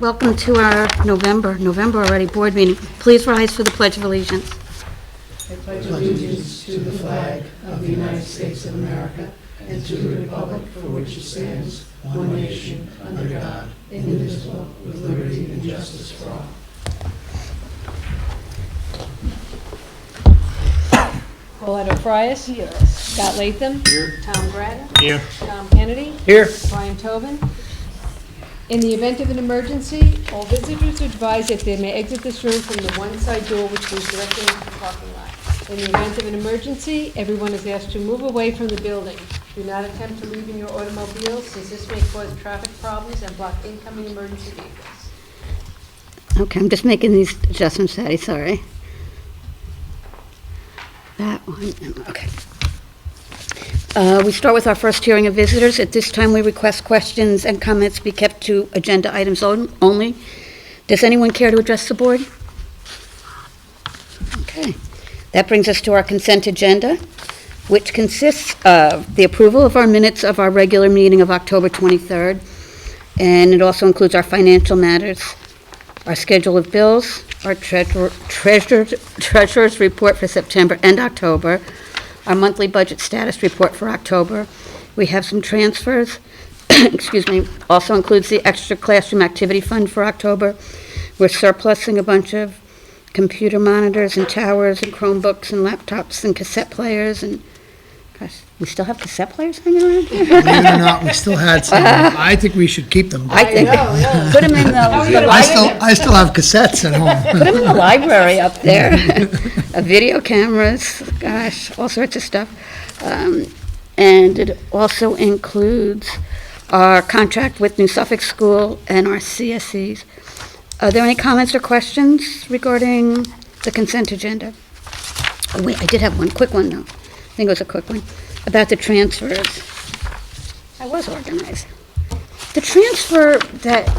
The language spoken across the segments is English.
welcome to our November already, board meeting. Please rise for the Pledge of Allegiance. I pledge allegiance to the flag of the United States of America and to the republic for which it stands, one nation, under God, indivisible, with liberty and justice for all. Coletta Frias. Yes. Scott Latham. Here. Tom Grattan. Here. Tom Kennedy. Here. Brian Tobin. In the event of an emergency, all visitors are advised that they may exit this room from the one side door which leads directly into the parking lot. In the event of an emergency, everyone is asked to move away from the building. Do not attempt to leave in your automobile, since this may cause traffic problems and block incoming emergency vehicles. Okay, I'm just making these adjustments, Patty, sorry. That one, okay. We start with our first hearing of visitors. At this time, we request questions and comments be kept to agenda items only. Does anyone care to address the board? Okay. That brings us to our consent agenda, which consists of the approval of our minutes of our regular meeting of October 23rd, and it also includes our financial matters, our schedule of bills, our treasurer's report for September and October, our monthly budget status report for October. We have some transfers, excuse me, also includes the extra classroom activity fund for October. We're surplusing a bunch of computer monitors and towers and Chromebooks and laptops and cassette players and, gosh, we still have cassette players hanging around here? Believe it or not, we still had some. I think we should keep them. I think, put them in the I still have cassettes at home. Put them in the library up there. Video cameras, gosh, all sorts of stuff. And it also includes our contract with New Suffolk School and our CSEs. Are there any comments or questions regarding the consent agenda? Oh, wait, I did have one quick one, though. I think it was a quick one, about the transfers. I was organized. The transfer that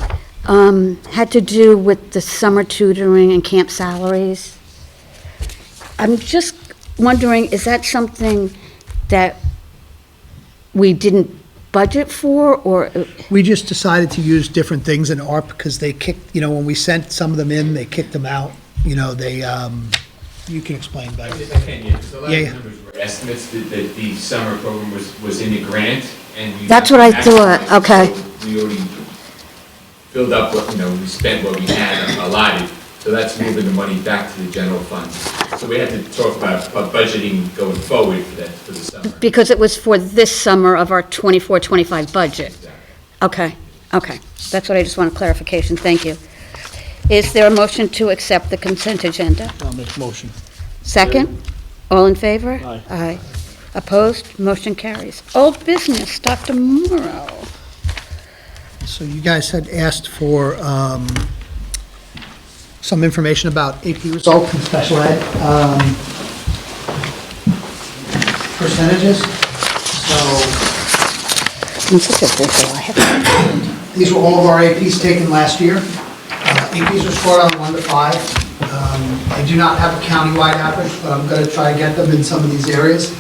had to do with the summer tutoring and camp salaries, I'm just wondering, is that something that we didn't budget for, or? We just decided to use different things in ARP because they kicked, when we sent some of them in, they kicked them out. They, you can explain better. If I can, yeah, because a lot Yeah, of yeah. the numbers were estimates that the summer program was in the grant, and we. That's what I thought, okay. So we already filled up what, we spent what we had allotted, so that's moving the money back to the general fund. So we had to talk about budgeting going forward for that, for the summer. Because it was for this summer of our 24-25 budget. Exactly. Okay. That's what I just wanted clarification. Thank you. Is there a motion to accept the consent agenda? I'll make a motion. Second? All in favor? Aye. Aye. Opposed? Motion carries. Old business, Dr. Morrow. So you guys had asked for some information about AP results in special ed percentages. So I'm such a busy, I have these were all of our APs taken last year. APs are scored on 1 to 5. I do not have a countywide average, but I'm going to try to get them in some of these areas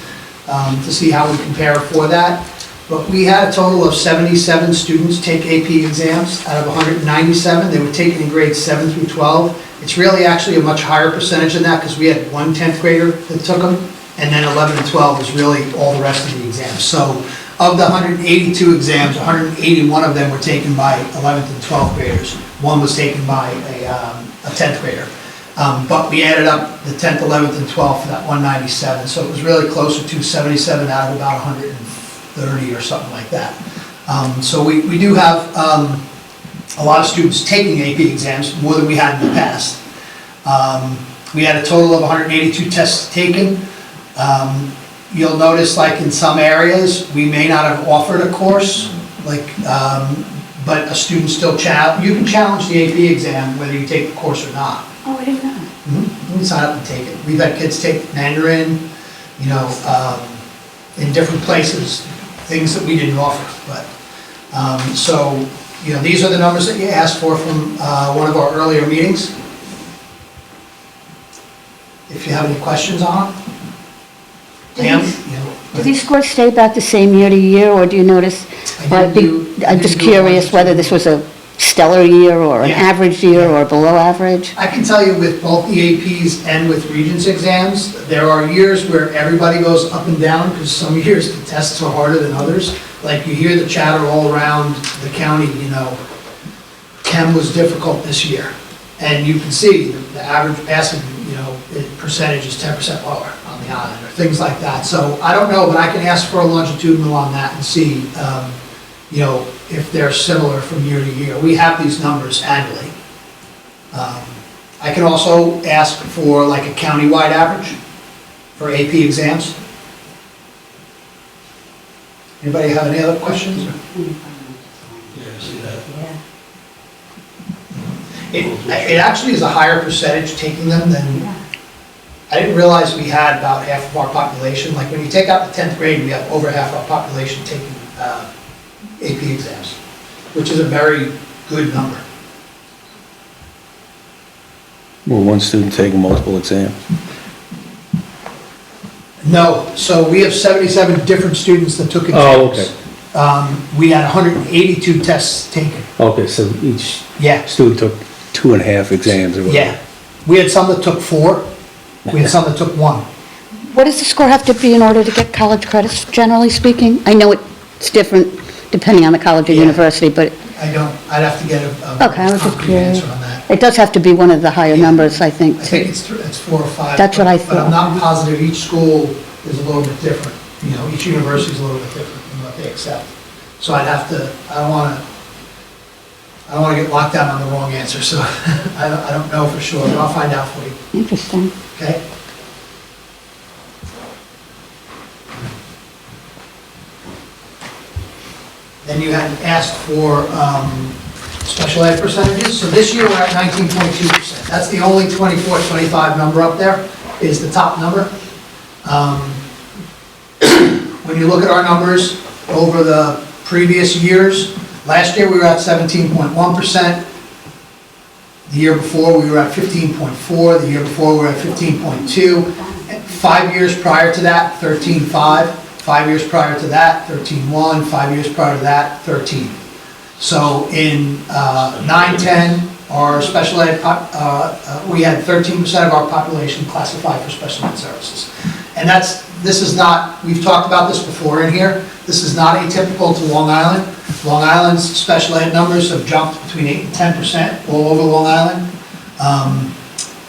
to see how we compare for that. But we had a total of 77 students take AP exams out of 197. They were taken in grades 7 through 12. It's really actually a much higher percentage than that because we had one 10th grader that took them, and then 11 and 12 was really all the rest of the exams. So of the 182 exams, 181 of them were taken by 11th and 12th graders. One was taken by a 10th grader. But we added up the 10th, 11th, and 12th for that 197. So it was really closer to 77 out of about 130 or something like that. So we do have a lot of students taking AP exams, more than we had in the past. We had a total of 182 tests taken. You'll notice, like in some areas, we may not have offered a course, but a student still you can challenge the AP exam whether you take the course or not. Oh, I didn't know. You can sign up and take it. We've had kids take Mandarin, in different places, things that we didn't offer. But these are the numbers that you asked for from one of our earlier meetings. If you have any questions on them. Do these scores stay about the same year to year, or do you notice? I'm just curious whether this was a stellar year or an Yeah. average year or below average? I can tell you with both the APs and with Regents exams, there are years where everybody goes up and down, because some years the tests are harder than others. Like you hear the chatter all around the county, chem was difficult this year. And you can see the average passing, percentage is 10% lower on the island, or things like that. So I don't know, but I can ask for a longitudinal on that and see, if they're similar from year to year. We have these numbers annually. I can also ask for like a countywide average for AP exams. Anybody have any other questions? It actually is a higher percentage taking them than, I didn't realize we had about half of our population. Like when you take out the 10th grade, we have over half our population taking AP exams, which is a very good number. Will one student taking multiple exams? No, so we have 77 different students that took Oh, exams. We had 182 tests taken. Okay, so each Yeah, student took 2.5 exams or whatever? yeah. We had some that took 4, we had some that took 1. What does the score have to be in order to get college credits, generally speaking? I know it's different depending on the college or Yeah. university, but I'd have to get a Okay, I was just concrete curious. answer on that. it does have to be one of the higher numbers, I think, I think too. it's 4 or 5. That's what I But I'm thought. not positive, each school is a little bit different. Each university is a little bit different in what they accept. So I'd have to, I don't want to get locked down on the wrong answer, so I don't know for sure, but I'll find out for you, Interesting. okay? Then you had asked for special ed percentages. So this year, we're at 19.2%. That's the only 24, 25 number up there, is the top number. When you look at our numbers over the previous years, last year we were at 17.1%. The year before, we were at 15.4. The year before, we were at 15.2. 5 years prior to that, 13.5. 5 years prior to that, 13.1. 5 years prior to that, 13. So in 9-10, our special ed, we had 13% of our population classified for special ed services. And this is not, we've talked about this before in here, this is not atypical to Long Island. Long Island's special ed numbers have jumped between 8 and 10% all over Long Island.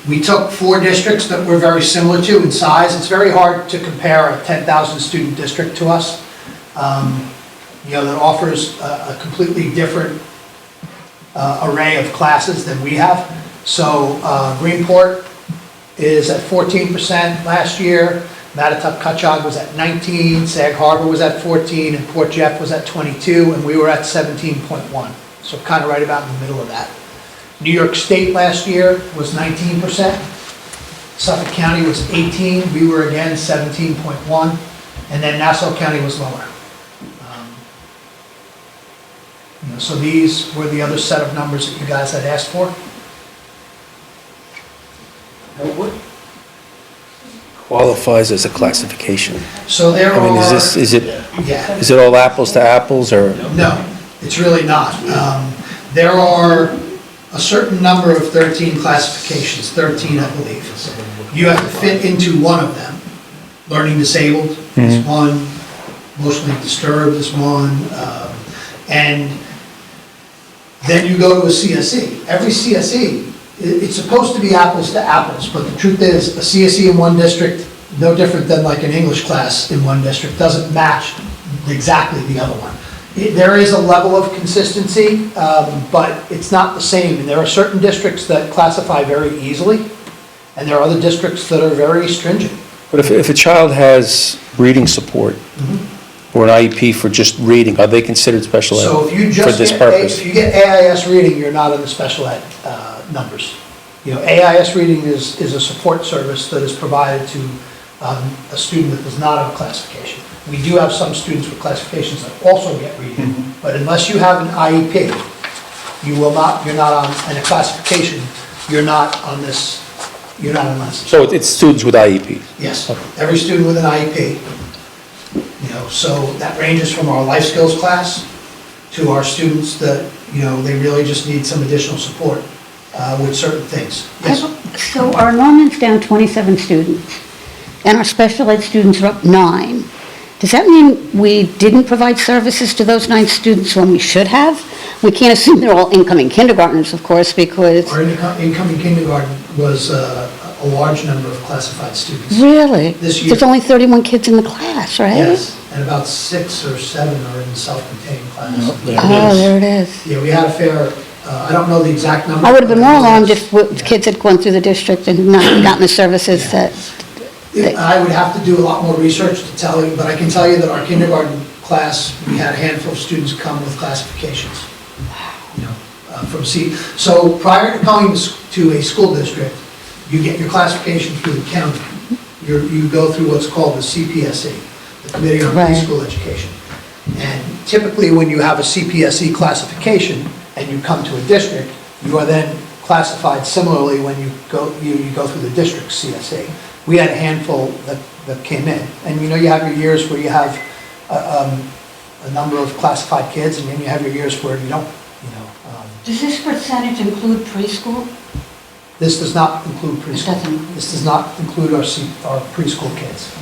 We took 4 districts that we're very similar to in size. It's very hard to compare a 10,000 student district to us, that offers a completely different array of classes than we have. So Greenport is at 14% last year, Mattatuck-Cutchogue was at 19, Sag Harbor was at 14, and Port Jeff was at 22, and we were at 17.1. So kind of right about in the middle of that. New York State last year was 19%. Suffolk County was 18, we were again 17.1, and then Nassau County was lower. So these were the other set of numbers that you guys had asked for. What qualifies as a classification? So there I mean, are, is it yeah, all apples to apples, or? no, it's really not. There are a certain number of 13 classifications, 13 I believe. You have to fit into one of them. Learning disabled is one, emotionally disturbed is one, and then you go to a CSE. Every CSE, it's supposed to be apples to apples, but the truth is, a CSE in one district, no different than like an English class in one district, doesn't match exactly the other one. There is a level of consistency, but it's not the same. And there are certain districts that classify very easily, and there are other districts that are very stringent. But if a child has reading support, or an IEP for just reading, are they considered special So ed if you for just this get, purpose? if you get AIS reading, you're not in the special ed numbers. AIS reading is a support service that is provided to a student that does not have a classification. We do have some students with classifications that also get reading, but unless you have an IEP, you're not on, and a classification, you're not on this, you're not on this. So it's students with IEPs? Yes, every student with an IEP. So that ranges from our life skills class to our students that, They really just need some additional support with certain things. Yes? So our enrollment's down 27 students, and our special ed students are up 9. Does that mean we didn't provide services to those 9 students when we should have? We can't assume they're all incoming kindergartners, of course, because... Our incoming kindergarten was a large number of classified students. Really? This year. There's only 31 kids in the class, right? Yes, and about 6 or 7 are in self-contained class. Oh, there it is. Yeah, we had a fair, I don't know the exact number. I would have been more alarmed if kids had gone through the district and not gotten the services that... I would have to do a lot more research to tell you, but I can tell you that our kindergarten class, we had a handful of students come with classifications. So prior to coming to a school district, you get your classification through the county. You go through what's called the CPSE, the Committee on Right. Preschool Education. And typically, when you have a CPSE classification and you come to a district, you are then classified similarly when you go through the district CSE. We had a handful that came in. And you have your years where you have a number of classified kids, and then you have your years where you don't, Does this percentage include preschool? This does not include preschool. doesn't. This does not include our preschool kids.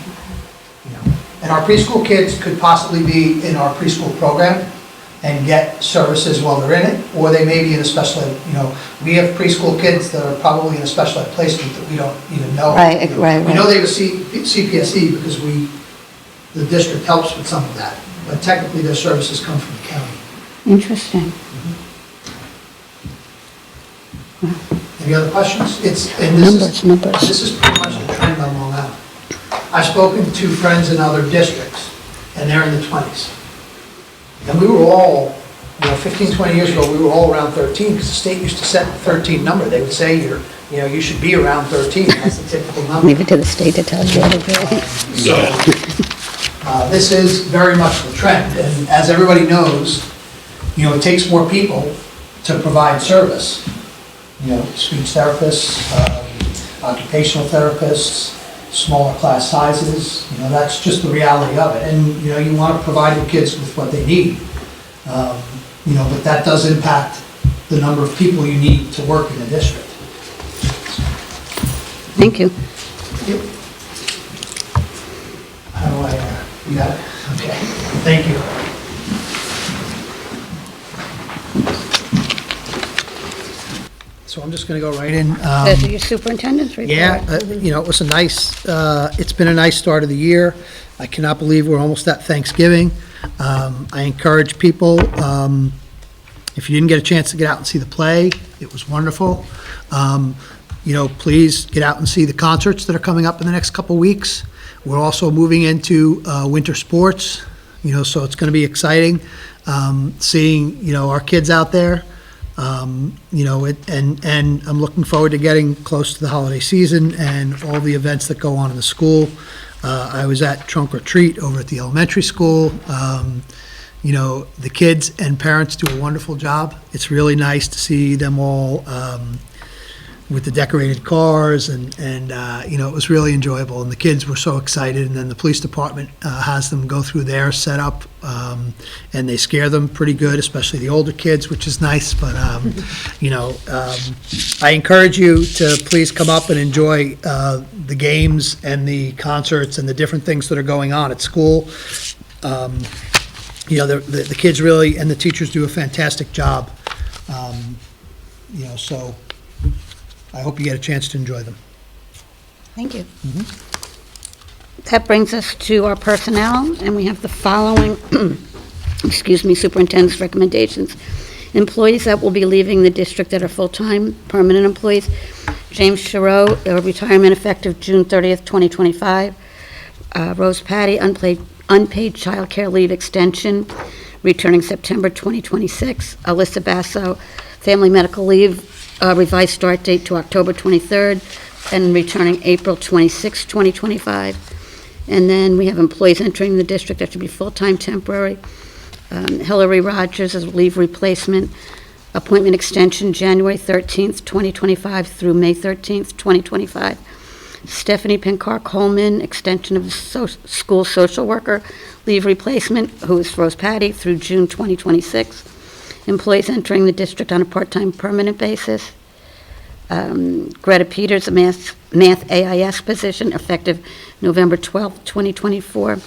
And our preschool kids could possibly be in our preschool program and get services while they're in it, or they may be in a special ed, we have preschool kids that are probably in a special ed placement that we don't even know. Right. We know they have a CPSE because the district helps with some of that, but technically their services come from the county. Interesting. Any other questions? Numbers. This is pretty much the trend on Long Island. I've spoken to friends in other districts, and they're in the 20s. And we were all, 15, 20 years ago, we were all around 13, because the state used to set the 13 number. They would say you should be around 13. That's the typical number. Leave it to the state to tell you what to do. So, this is very much the trend, and as everybody knows, it takes more people to provide service. Speech therapists, occupational therapists, smaller class sizes, that's just the reality of it. And, you want to provide the kids with what they need. But that does impact the number of people you need to work in the district. Thank you. Yep. How do you got it? Okay, thank you. So I'm just going to go right in. Those are your superintendent's report. Yeah, it was it's been a nice start of the year. I cannot believe we're almost at Thanksgiving. I encourage people, if you didn't get a chance to get out and see the play, it was wonderful. Please get out and see the concerts that are coming up in the next couple weeks. We're also moving into winter sports, so it's going to be exciting seeing, our kids out there. And I'm looking forward to getting close to the holiday season and all the events that go on in the school. I was at Trunk or Treat over at the elementary school. The kids and parents do a wonderful job. It's really nice to see them all with the decorated cars, and it was really enjoyable, and the kids were so excited. And then the police department has them go through their setup, and they scare them pretty good, especially the older kids, which is nice. But I encourage you to please come up and enjoy the games and the concerts and the different things that are going on at school. The kids really, and the teachers do a fantastic job. So I hope you get a chance to enjoy them. Thank you. That brings us to our personnel, and we have the following, superintendent's recommendations. Employees that will be leaving the district that are full-time, permanent employees. James Giroux, retirement effective June 30th, 2025. Rose Patty, unpaid child care leave extension, returning September 2026. Alyssa Basso, family medical leave, revised start date to October 23rd, and returning April 26, 2025. And then we have employees entering the district that should be full-time temporary. Hillary Rogers as leave replacement, appointment extension January 13th, 2025 through May 13th, 2025. Stephanie Pinkar Coleman, extension of school social worker, leave replacement, who is Rose Patty, through June 2026. employees entering the district on a part-time permanent basis. Greta Peters, a math AIS position, effective November 12th, 2024.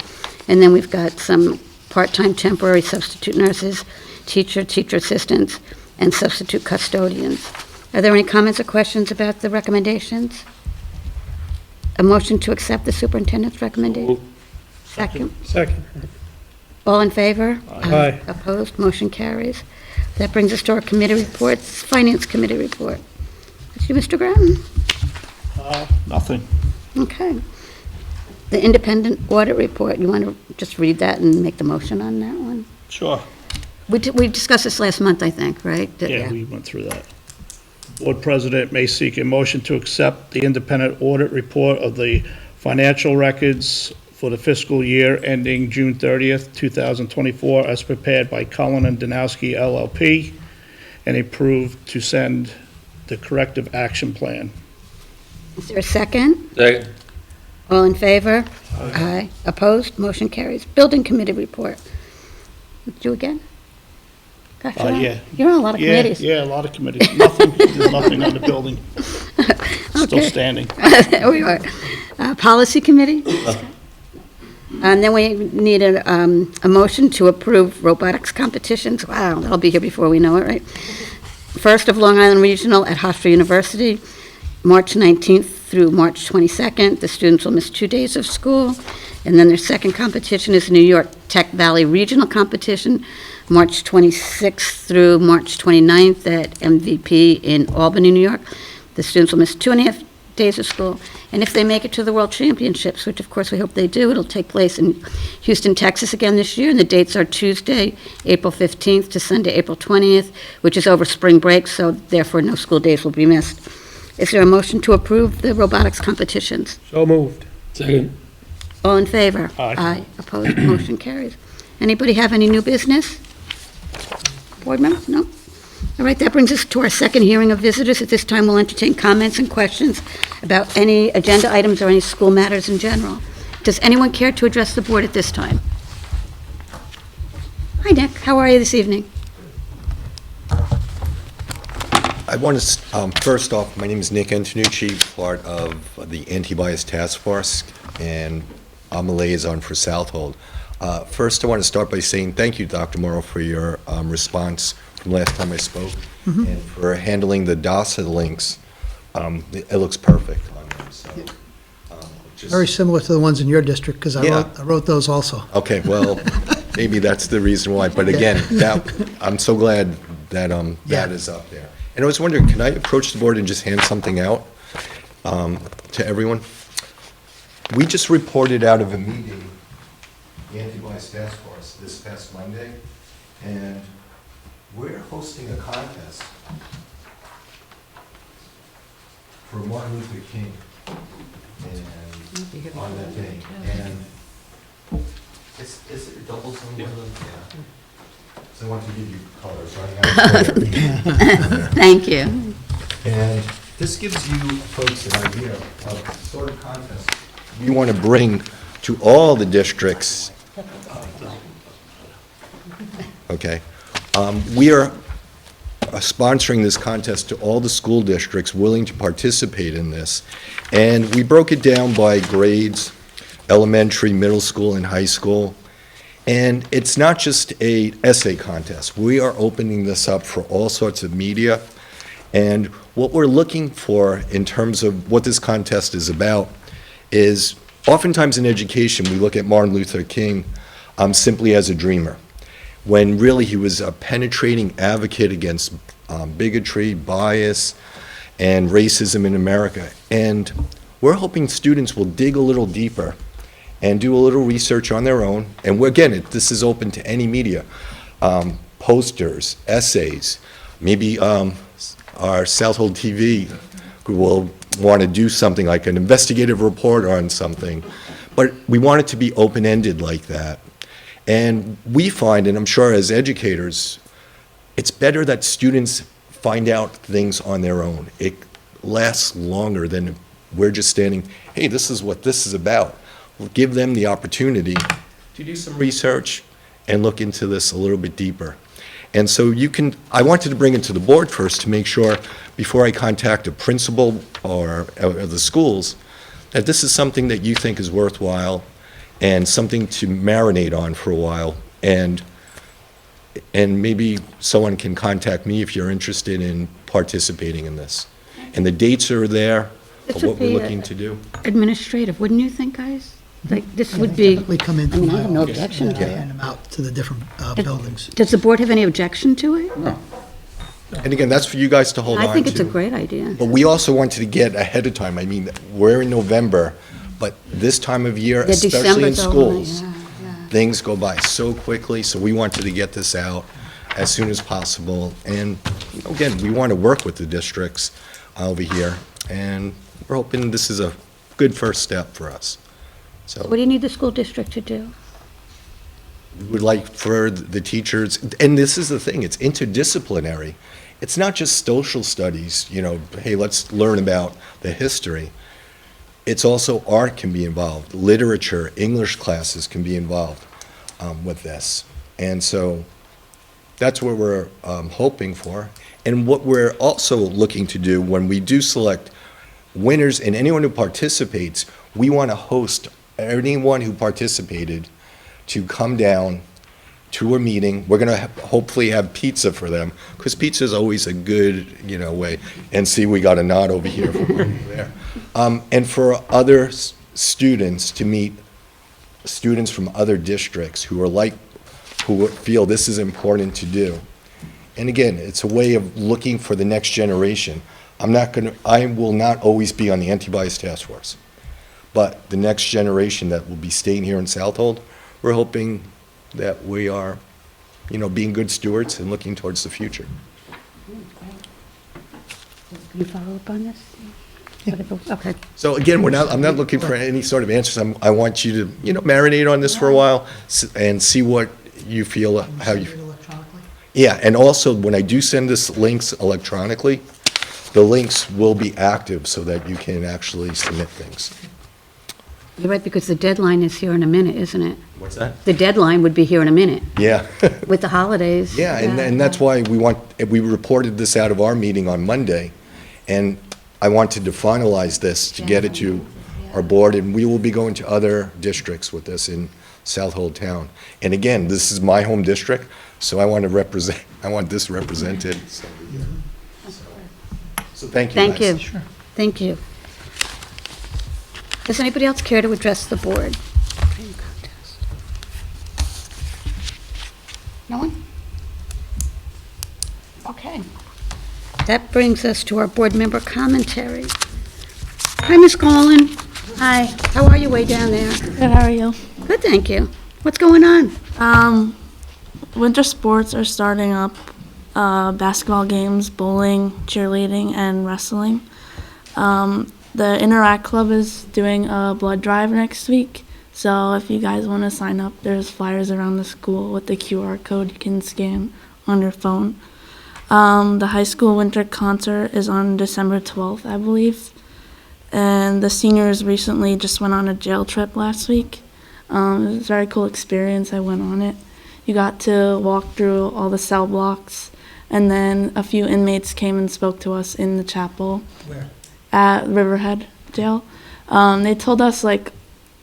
And then we've got some part-time temporary substitute nurses, teacher assistants, and substitute custodians. Are there any comments or questions about the recommendations? A motion to accept the superintendent's recommendation? Second. Second. All in favor? Aye. Opposed? Motion carries. That brings us to our committee reports. Finance Committee report. That's you, Mr. Grattan. Nothing. Okay. The independent audit report, you want to just read that and make the motion on that one? Sure. We discussed this last month, I think, right? Yeah, we went through that. Board President may seek a motion to accept the independent audit report of the financial records for the fiscal year ending June 30th, 2024, as prepared by Cullen and Danowski LLP, and approved to send the corrective action plan. Is there a second? Second. All in favor? Aye. Opposed? Motion carries. Building Committee report. You again? Gosh, Yeah. you're on a lot of committees. Yeah, a lot of committees. Nothing, there's nothing on the building. Still Okay. standing. There we are. Policy Committee? And then we need a motion to approve robotics competitions. Wow, that'll be here before we know it, right? First of Long Island Regional at Hofstra University, March 19th through March 22nd. The students will miss 2 days of school. And then their second competition is New York Tech Valley Regional Competition, March 26th through March 29th at MVP in Albany, New York. The students will miss 2.5 days of school. And if they make it to the World Championships, which of course we hope they do, it'll take place in Houston, Texas again this year. And the dates are Tuesday, April 15th to Sunday, April 20th, which is over spring break, so therefore no school days will be missed. Is there a motion to approve the robotics competitions? So moved. Second. All in favor? Aye. Opposed? Motion carries. Anybody have any new business? Board members? No? All right, that brings us to our second hearing of visitors. At this time, we'll entertain comments and questions about any agenda items or any school matters in general. Does anyone care to address the board at this time? Hi, Nick. How are you this evening? I want to, first off, my name is Nick Antonucci, part of the Anti-Bias Task Force, and I'm a liaison for Southold. First, I want to start by saying thank you, Dr. Morrow, for your response from last time I spoke, and for handling the DASA links. It looks perfect on them, so. Just- Very similar to the ones in your district, because Yeah. I wrote those also. Okay, well, maybe that's the reason why, but again, I'm so glad that that is up there. And I was wondering, can I approach the board and just hand something out to everyone? We just reported out of a meeting, the Anti-Bias Task Force, this past Monday, and we're hosting a contest for Martin Luther King and on that day. And is it doubles on one of them? Yeah. So I want to give you colors running out. Thank you. And this gives you folks an idea of the sort of contest we want to bring to all the districts. Okay. We are sponsoring this contest to all the school districts willing to participate in this. And we broke it down by grades, elementary, middle school, and high school. And it's not just a essay contest. We are opening this up for all sorts of media. And what we're looking for in terms of what this contest is about is oftentimes in education, we look at Martin Luther King simply as a dreamer, when really he was a penetrating advocate against bigotry, bias, and racism in America. And we're hoping students will dig a little deeper and do a little research on their own. And again, this is open to any media, posters, essays, maybe our Southold TV will want to do something like an investigative report on something. But we want it to be open-ended like that. And we find, and I'm sure as educators, it's better that students find out things on their own. It lasts longer than we're just standing, hey, this is what this is about. We'll give them the opportunity to do some research and look into this a little bit deeper. And so I wanted to bring it to the board first to make sure, before I contact a principal or the schools, that this is something that you think is worthwhile and something to marinate on for a while. And maybe someone can contact me if you're interested in participating in this. And the dates are there This of would what we're be looking to do. Administrative, wouldn't you think, guys? Like, this would be, Typically come in I mean, I through have my no office, objection and to I it. hand them out to the different buildings. Does the board have any objection to it? And again, that's for you guys to hold on to. I think it's a great idea. But we also wanted to get ahead of time. I mean, we're in November, but this time of year, Yeah, especially in December's over, schools, yeah. things go by so quickly, so we wanted to get this out as soon as possible. And again, we want to work with the districts over here, and we're hoping this is a good first step for us. What So do you need the school district to do? we would like for the teachers, and this is the thing, it's interdisciplinary. It's not just social studies, hey, let's learn about the history. It's also art can be involved, literature, English classes can be involved with this. And so that's what we're hoping for. And what we're also looking to do when we do select winners and anyone who participates, we want to host anyone who participated to come down to a meeting. We're going to hopefully have pizza for them, because pizza is always a good, way. And see, we got a nod over here from there. And for other students to meet students from other districts who feel this is important to do. And again, it's a way of looking for the next generation. I will not always be on the anti-bias task force, but the next generation that will be staying here in Southold, we're hoping that we are, being good stewards and looking towards the future. Can you follow up on this? Okay. So again, I'm not looking for any sort of answers. I want you to, marinate on this for a while and see what you feel, how you. Send it electronically? Yeah, and also, when I do send this links electronically, the links will be active so that you can actually submit things. You're right, because the deadline is here in a minute, isn't it? What's that? The deadline would be here in a minute, Yeah. with the holidays. Yeah, and that's why we reported this out of our meeting on Monday, and I wanted to finalize this to get it to our board, and we will be going to other districts with this in Southold Town. And again, this is my home district, so I want this represented. So thank you, Thank you. guys. Thank you. Does anybody else care to address the board? No one? Okay. That brings us to our board member commentary. Hi, Ms. Collin. Hi. How are you way down there? Good, how are you? Good, thank you. What's going on? Winter sports are starting up. Basketball games, bowling, cheerleading, and wrestling. The Interact Club is doing a blood drive next week. So if you guys want to sign up, there's flyers around the school with the QR code you can scan on your phone. The high school winter concert is on December 12th, I believe. And the seniors recently just went on a jail trip last week. It was a very cool experience. I went on it. You got to walk through all the cell blocks, and then a few inmates came and spoke to us in the chapel. Where? At Riverhead Jail. They told us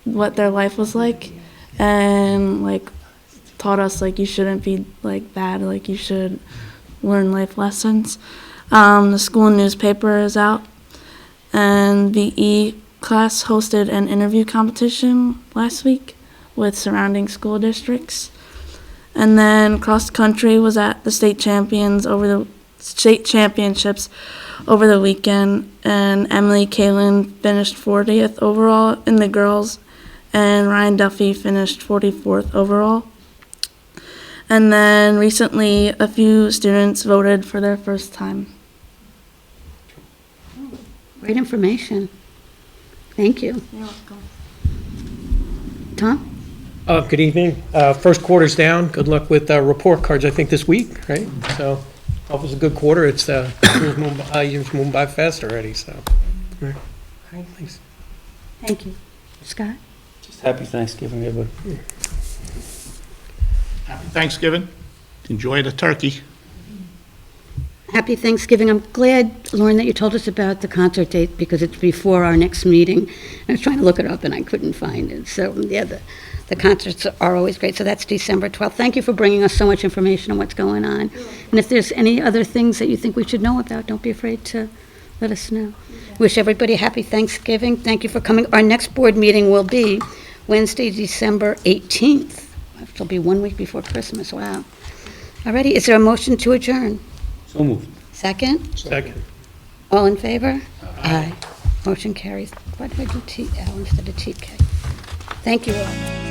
what their life was like, and taught us you shouldn't be bad, you should learn life lessons. The school newspaper is out, and the E class hosted an interview competition last week with surrounding school districts. And then cross country was at the state championships over the weekend, and Emily Kalin finished 40th overall in the girls, and Ryan Duffy finished 44th overall. And then recently, a few students voted for their first time. Great information. Thank you. You're welcome. Tom? Good evening. First quarter's down. Good luck with report cards, I think, this week, right? So, hope it was a good quarter. It's year's moving by fast already, so. All right, thanks. Thank you. Scott? Just happy Thanksgiving, everybody. Happy Thanksgiving. enjoy the turkey. Happy Thanksgiving. I'm glad, Lauren, that you told us about the concert date because it's before our next meeting. I was trying to look it up and I couldn't find it. So, yeah, the concerts are always great. So that's December 12th. Thank you for bringing us so much information on what's going on. And if there's any other things that you think we should know about, don't be afraid to let us know. Wish everybody a happy Thanksgiving. Thank you for coming. Our next board meeting will be Wednesday, December 18th. It'll be 1 week before Christmas. Wow. Alrighty, is there a motion to adjourn? So moved. Second? Second. All in favor? Aye. Motion carries. Why did I do T-L instead of TK? Thank you all.